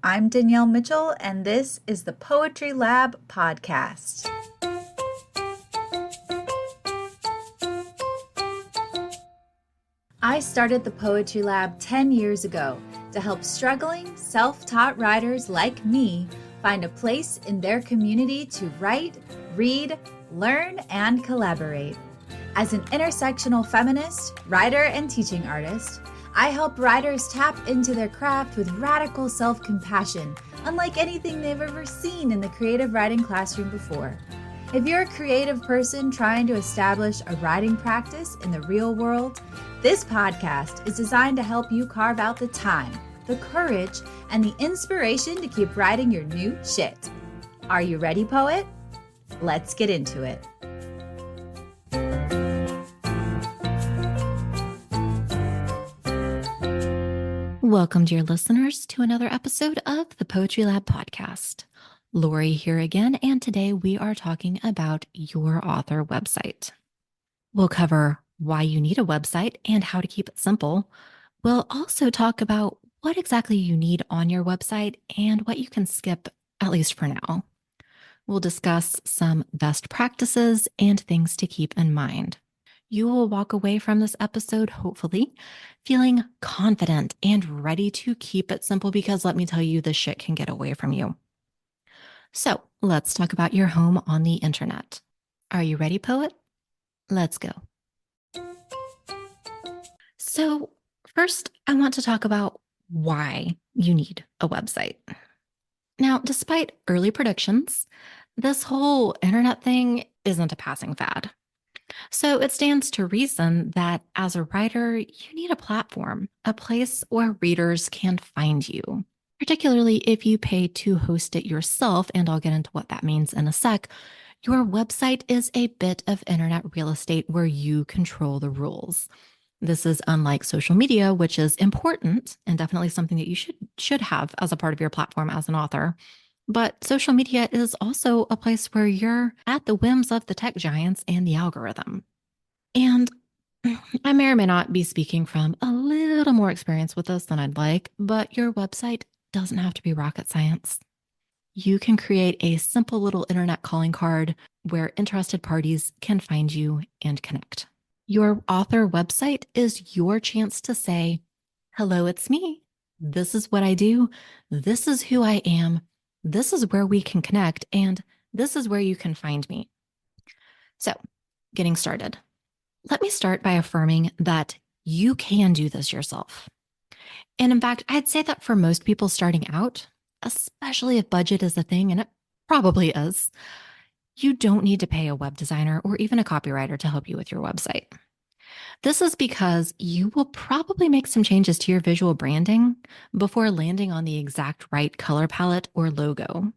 I'm Danielle Mitchell, and this is the Poetry Lab podcast. I started the Poetry Lab 10 years ago to help struggling, self-taught writers like me find a place in their community to write, read, learn, and collaborate. As an intersectional feminist, writer, and teaching artist, I help writers tap into their craft with radical self-compassion, unlike anything they've ever seen in the creative writing classroom before. If you're a creative person trying to establish a writing practice in the real world, this podcast is designed to help you carve out the time, the courage, and the inspiration to keep writing your new shit. Are you ready, poet? Let's get into it. Welcome, dear listeners, to another episode of the Poetry Lab podcast. Lori here again, and today we are talking about your author website. We'll cover why you need a website and how to keep it simple. We'll also talk about what exactly you need on your website and what you can skip, at least for now. We'll discuss some best practices and things to keep in mind. You will walk away from this episode, hopefully, feeling confident and ready to keep it simple because let me tell you, this shit can get away from you. So let's talk about your home on the internet. Are you ready, poet? Let's go. So first, I want to talk about why you need a website. Now, despite early predictions, this whole internet thing isn't a passing fad. So it stands to reason that as a writer, you need a platform, a place where readers can find you, particularly if you pay to host it yourself, and I'll get into what that means in a sec. Your website is a bit of internet real estate where you control the rules. This is unlike social media, which is important and definitely something that you should have as a part of your platform as an author. But social media is also a place where you're at the whims of the tech giants and the algorithm. And I may or may not be speaking from a little more experience with this than I'd like, but your website doesn't have to be rocket science. You can create a simple little internet calling card where interested parties can find you and connect. Your author website is your chance to say, hello, it's me. This is what I do. This is who I am. This is where we can connect, and this is where you can find me. So, getting started. Let me start by affirming that you can do this yourself. And in fact, I'd say that for most people starting out, especially if budget is a thing, and it probably is, you don't need to pay a web designer or even a copywriter to help you with your website. This is because you will probably make some changes to your visual branding before landing on the exact right color palette or logo.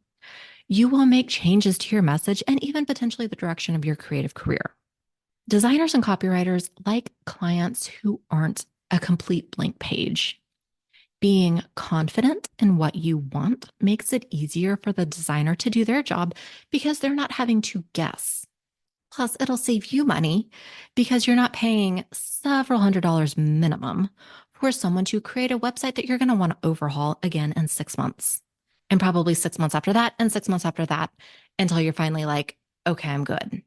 You will make changes to your message and even potentially the direction of your creative career. Designers and copywriters like clients who aren't a complete blank page. Being confident in what you want makes it easier for the designer to do their job because they're not having to guess. Plus, it'll save you money because you're not paying several $100s minimum for someone to create a website that you're going to want to overhaul again in 6 months. And probably 6 months after that, and 6 months after that, until you're finally like, okay, I'm good.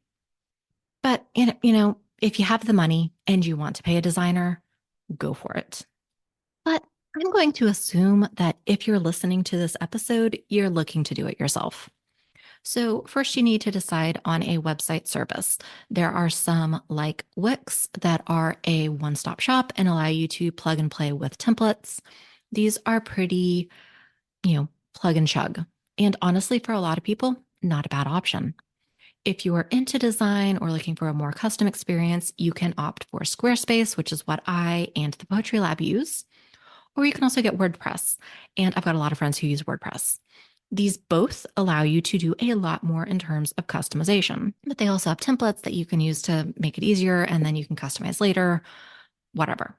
But, if you have the money and you want to pay a designer, go for it. But I'm going to assume that if you're listening to this episode, you're looking to do it yourself. So first you need to decide on a website service. There are some like Wix that are a one-stop shop and allow you to plug and play with templates. These are pretty, plug and chug. And honestly, for a lot of people, not a bad option. If you are into design or looking for a more custom experience, you can opt for Squarespace, which is what I and the Poetry Lab use. Or you can also get WordPress. And I've got a lot of friends who use WordPress. These both allow you to do a lot more in terms of customization, but they also have templates that you can use to make it easier, and then you can customize later, whatever.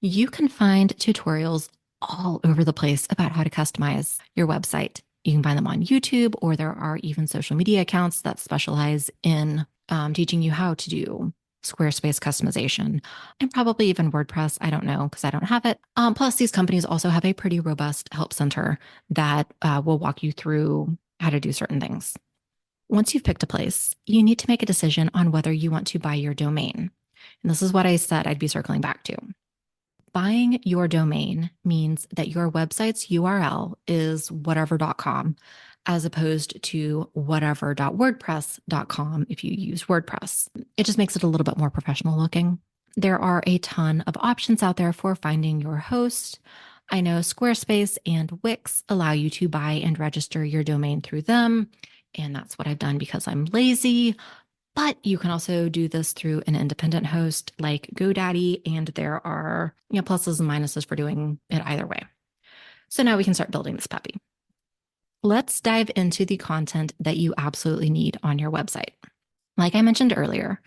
You can find tutorials all over the place about how to customize your website. You can find them on YouTube, or there are even social media accounts that specialize in teaching you how to do Squarespace customization, and probably even WordPress. I don't know because I don't have it. Plus, these companies also have a pretty robust help center that will walk you through how to do certain things. Once you've picked a place, you need to make a decision on whether you want to buy your domain. And this is what I said I'd be circling back to. Buying your domain means that your website's URL is whatever.com as opposed to whatever.wordpress.com if you use WordPress. It just makes it a little bit more professional looking. There are a ton of options out there for finding your host. I know Squarespace and Wix allow you to buy and register your domain through them. And that's what I've done because I'm lazy. But you can also do this through an independent host like GoDaddy, and there are pluses and minuses for doing it either way. So now we can start building this puppy. Let's dive into the content that you absolutely need on your website. Like I mentioned earlier,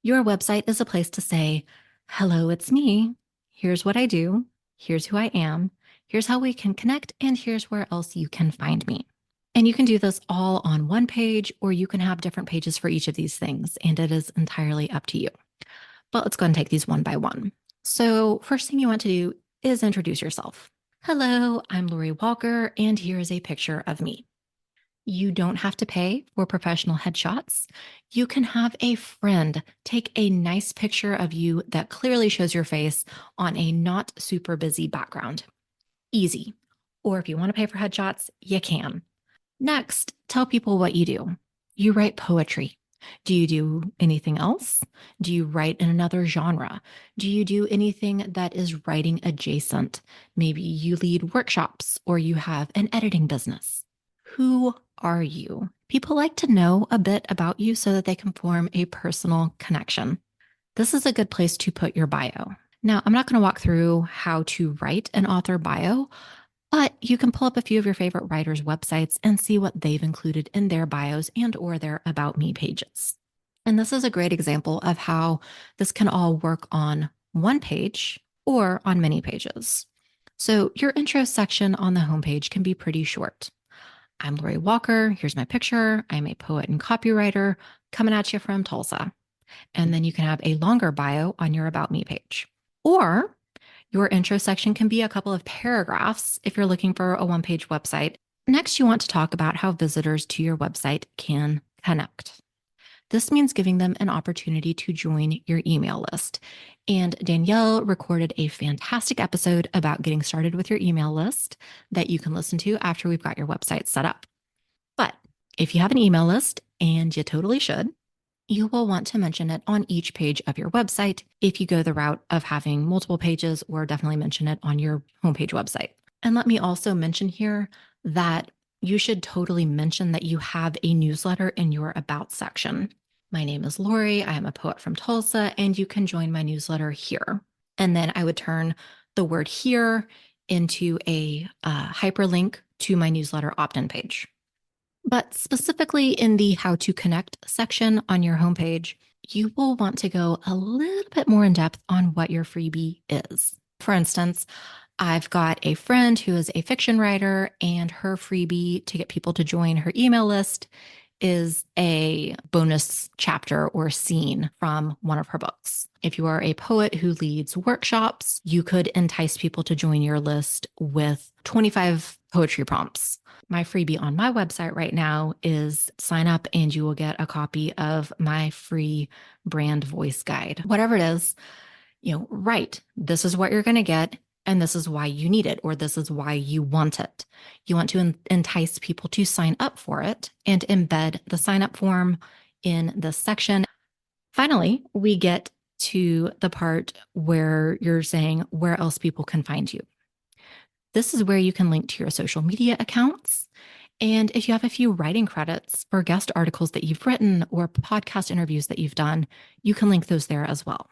your website is a place to say, hello, it's me. Here's what I do. Here's who I am. Here's how we can connect. And here's where else you can find me. And you can do this all on one page, or you can have different pages for each of these things, and it is entirely up to you. But let's go and take these one by one. So first thing you want to do is introduce yourself. Hello, I'm Lori Walker, and here is a picture of me. You don't have to pay for professional headshots. You can have a friend take a nice picture of you that clearly shows your face on a not super busy background. Easy. Or if you want to pay for headshots, you can. Next, tell people what you do. You write poetry. Do you do anything else? Do you write in another genre? Do you do anything that is writing adjacent? Maybe you lead workshops or you have an editing business. Who are you? People like to know a bit about you so that they can form a personal connection. This is a good place to put your bio. Now, I'm not going to walk through how to write an author bio, but you can pull up a few of your favorite writers' websites and see what they've included in their bios and or their About Me pages. And this is a great example of how this can all work on one page or on many pages. So your intro section on the homepage can be pretty short. I'm Lori Walker. Here's my picture. I'm a poet and copywriter coming at you from Tulsa. And then you can have a longer bio on your About Me page. Or your intro section can be a couple of paragraphs if you're looking for a one-page website. Next, you want to talk about how visitors to your website can connect. This means giving them an opportunity to join your email list. And Danielle recorded a fantastic episode about getting started with your email list that you can listen to after we've got your website set up. But if you have an email list, and you totally should, you will want to mention it on each page of your website if you go the route of having multiple pages, or definitely mention it on your homepage website. And let me also mention here that you should totally mention that you have a newsletter in your About section. My name is Lori. I am a poet from Tulsa, and you can join my newsletter here. And then I would turn the word here into a hyperlink to my newsletter opt-in page. But specifically in the How to Connect section on your homepage, you will want to go a little bit more in depth on what your freebie is. For instance, I've got a friend who is a fiction writer, and her freebie to get people to join her email list is a bonus chapter or scene from one of her books. If you are a poet who leads workshops, you could entice people to join your list with 25 poetry prompts. My freebie on my website right now is sign up and you will get a copy of my free brand voice guide. Whatever it is, write, this is what you're going to get, and this is why you need it, or this is why you want it. You want to entice people to sign up for it and embed the sign up form in this section. Finally, we get to the part where you're saying where else people can find you. This is where you can link to your social media accounts. And if you have a few writing credits for guest articles that you've written or podcast interviews that you've done, you can link those there as well.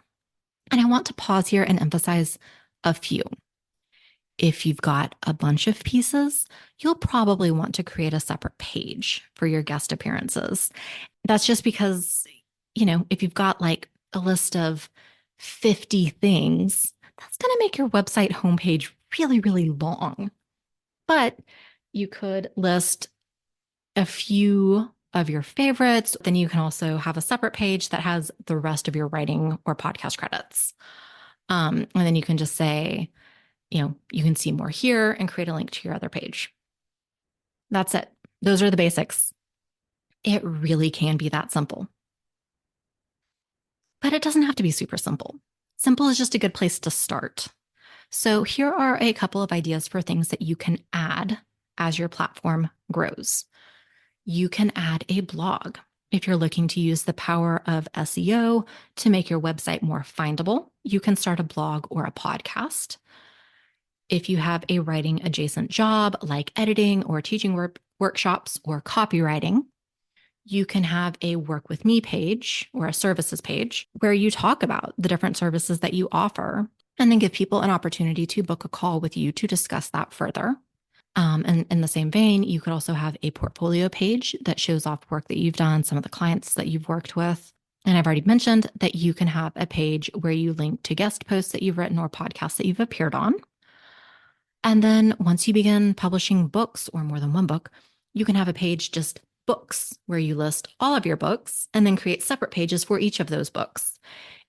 And I want to pause here and emphasize a few. If you've got a bunch of pieces, you'll probably want to create a separate page for your guest appearances. That's just because, if you've got like a list of 50 things, that's going to make your website homepage really, really long. But you could list a few of your favorites. Then you can also have a separate page that has the rest of your writing or podcast credits. And then you can just say, you can see more here and create a link to your other page. That's it. Those are the basics. It really can be that simple. But it doesn't have to be super simple. Simple is just a good place to start. So here are a couple of ideas for things that you can add as your platform grows. You can add a blog. If you're looking to use the power of SEO to make your website more findable, you can start a blog or a podcast. If you have a writing adjacent job like editing or teaching workshops or copywriting, you can have a work with me page or a services page where you talk about the different services that you offer and then give people an opportunity to book a call with you to discuss that further. And in the same vein, you could also have a portfolio page that shows off work that you've done, some of the clients that you've worked with. And I've already mentioned that you can have a page where you link to guest posts that you've written or podcasts that you've appeared on. And then once you begin publishing books or more than one book, you can have a page just books where you list all of your books and then create separate pages for each of those books.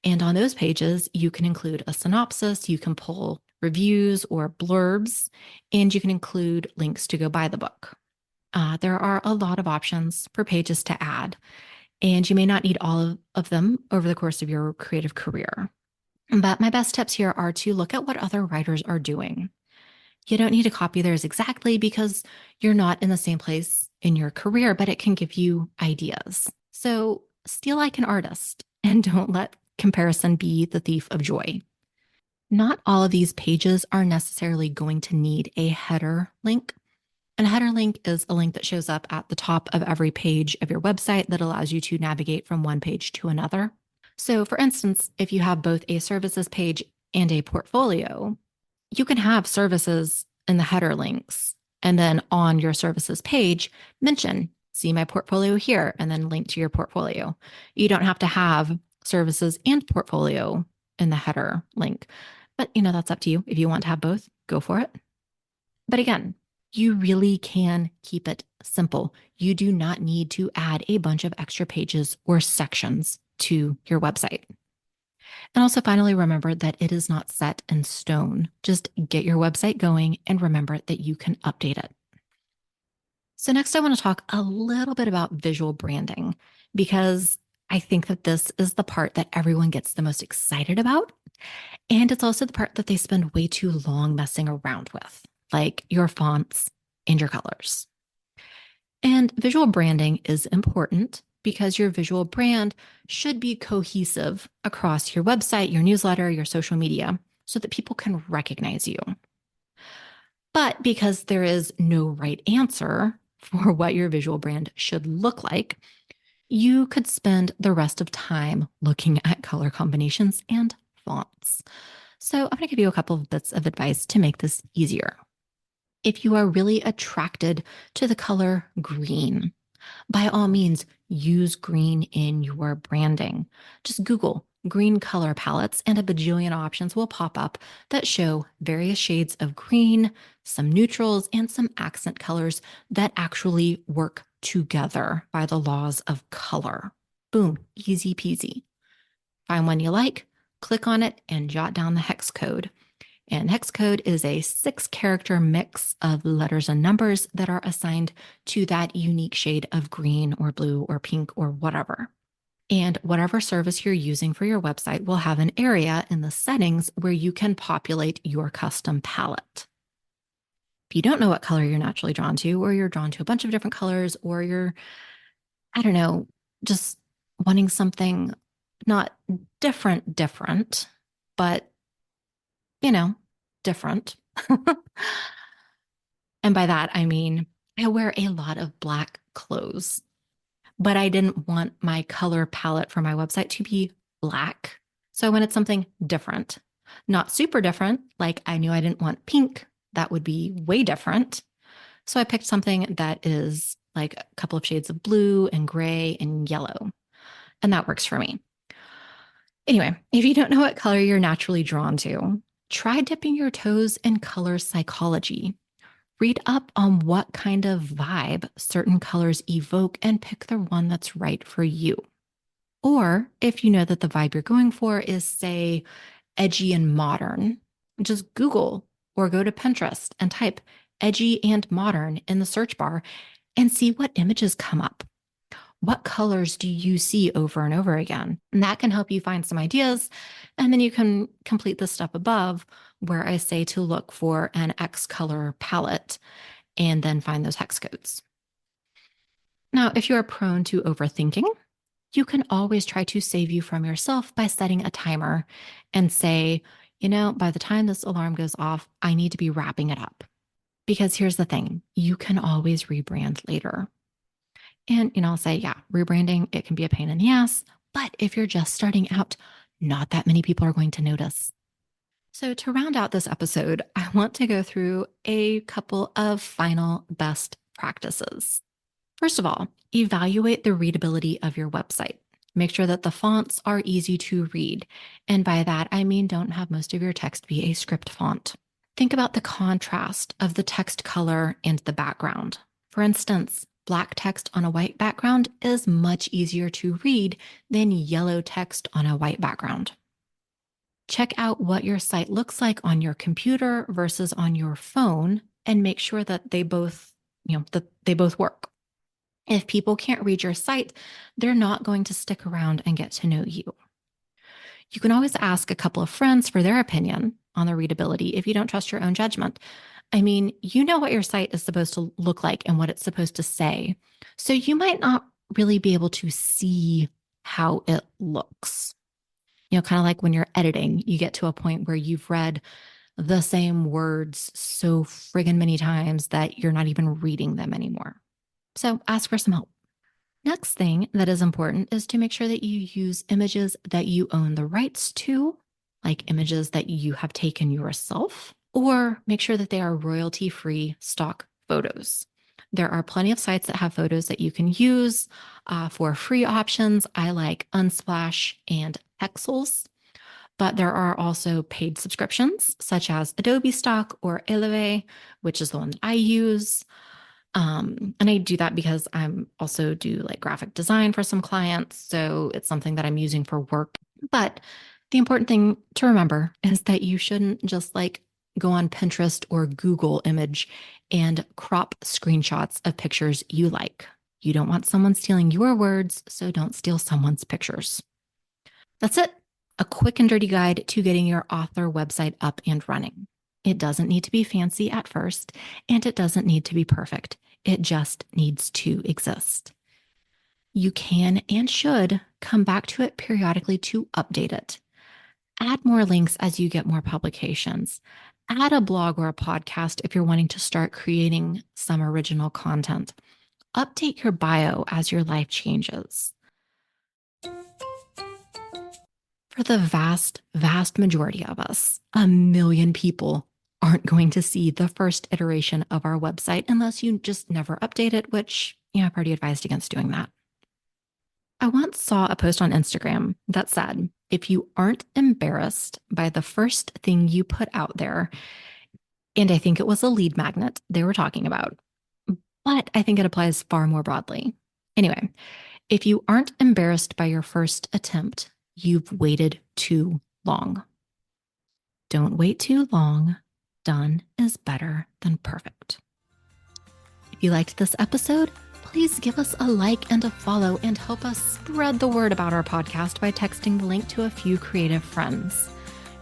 And on those pages, you can include a synopsis, you can pull reviews or blurbs, and you can include links to go buy the book. There are a lot of options for pages to add, and you may not need all of them over the course of your creative career. But my best tips here are to look at what other writers are doing. You don't need to copy theirs exactly because you're not in the same place in your career, but it can give you ideas. So steal like an artist and don't let comparison be the thief of joy. Not all of these pages are necessarily going to need a header link. And a header link is a link that shows up at the top of every page of your website that allows you to navigate from one page to another. So for instance, if you have both a services page and a portfolio, you can have services in the header links. And then on your services page, mention, see my portfolio here, and then link to your portfolio. You don't have to have services and portfolio in the header link. But, that's up to you. If you want to have both, go for it. But again, you really can keep it simple. You do not need to add a bunch of extra pages or sections to your website. And also finally, remember that it is not set in stone. Just get your website going and remember that you can update it. So next, I want to talk a little bit about visual branding because I think that this is the part that everyone gets the most excited about. And it's also the part that they spend way too long messing around with, like your fonts and your colors. And visual branding is important because your visual brand should be cohesive across your website, your newsletter, your social media, so that people can recognize you. But because there is no right answer for what your visual brand should look like, you could spend the rest of time looking at color combinations and fonts. So I'm going to give you a couple of bits of advice to make this easier. If you are really attracted to the color green, by all means, use green in your branding. Just Google green color palettes and a bajillion options will pop up that show various shades of green, some neutrals, and some accent colors that actually work together by the laws of color. Boom, easy peasy. Find one you like, click on it, and jot down the hex code. And hex code is a 6-character mix of letters and numbers that are assigned to that unique shade of green or blue or pink or whatever. And whatever service you're using for your website will have an area in the settings where you can populate your custom palette. If you don't know what color you're naturally drawn to, or you're drawn to a bunch of different colors, or you're, just wanting something not different, but, different. And by that, I mean, I wear a lot of black clothes, but I didn't want my color palette for my website to be black. So I wanted something different, not super different. Like I knew I didn't want pink. That would be way different. So I picked something that is like a couple of shades of blue and gray and yellow. And that works for me. Anyway, if you don't know what color you're naturally drawn to, try dipping your toes in color psychology. Read up on what kind of vibe certain colors evoke and pick the one that's right for you. Or if you know that the vibe you're going for is, say, edgy and modern, just Google or go to Pinterest and type edgy and modern in the search bar and see what images come up. What colors do you see over and over again? And that can help you find some ideas. And then you can complete the step above where I say to look for an X color palette and then find those hex codes. Now, if you are prone to overthinking, you can always try to save you from yourself by setting a timer and say, by the time this alarm goes off, I need to be wrapping it up. Because here's the thing, you can always rebrand later. And, I'll say, yeah, rebranding, it can be a pain in the ass. But if you're just starting out, not that many people are going to notice. So to round out this episode, I want to go through a couple of final best practices. First of all, evaluate the readability of your website. Make sure that the fonts are easy to read. And by that, I mean don't have most of your text be a script font. Think about the contrast of the text color and the background. For instance, black text on a white background is much easier to read than yellow text on a white background. Check out what your site looks like on your computer versus on your phone and make sure that they both work. If people can't read your site, they're not going to stick around and get to know you. You can always ask a couple of friends for their opinion on the readability if you don't trust your own judgment. I mean, you know what your site is supposed to look like and what it's supposed to say. So you might not really be able to see how it looks. Kind of like when you're editing, you get to a point where you've read the same words so friggin' many times that you're not even reading them anymore. So ask for some help. Next thing that is important is to make sure that you use images that you own the rights to, like images that you have taken yourself, or make sure that they are royalty-free stock photos. There are plenty of sites that have photos that you can use for free options. I like Unsplash and Pexels, but there are also paid subscriptions such as Adobe Stock or Elevate, which is the one that I use. And I do that because I'm also do like graphic design for some clients. So it's something that I'm using for work. But the important thing to remember is that you shouldn't just go on Pinterest or Google image and crop screenshots of pictures you like. You don't want someone stealing your words, so don't steal someone's pictures. That's it. A quick and dirty guide to getting your author website up and running. It doesn't need to be fancy at first, and it doesn't need to be perfect. It just needs to exist. You can and should come back to it periodically to update it. Add more links as you get more publications. Add a blog or a podcast if you're wanting to start creating some original content. Update your bio as your life changes. For the vast, vast majority of us, 1 million people aren't going to see the first iteration of our website unless you just never update it, which, I've already advised against doing that. I once saw a post on Instagram that said, if you aren't embarrassed by the first thing you put out there, and I think it was a lead magnet they were talking about, but I think it applies far more broadly. Anyway, if you aren't embarrassed by your first attempt, you've waited too long. Don't wait too long. Done is better than perfect. If you liked this episode, please give us a like and a follow and help us spread the word about our podcast by texting the link to a few creative friends.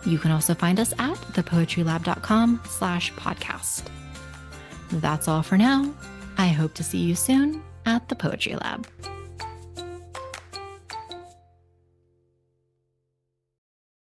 You can also find us at thepoetrylab.com/podcast. That's all for now. I hope to see you soon at the Poetry Lab.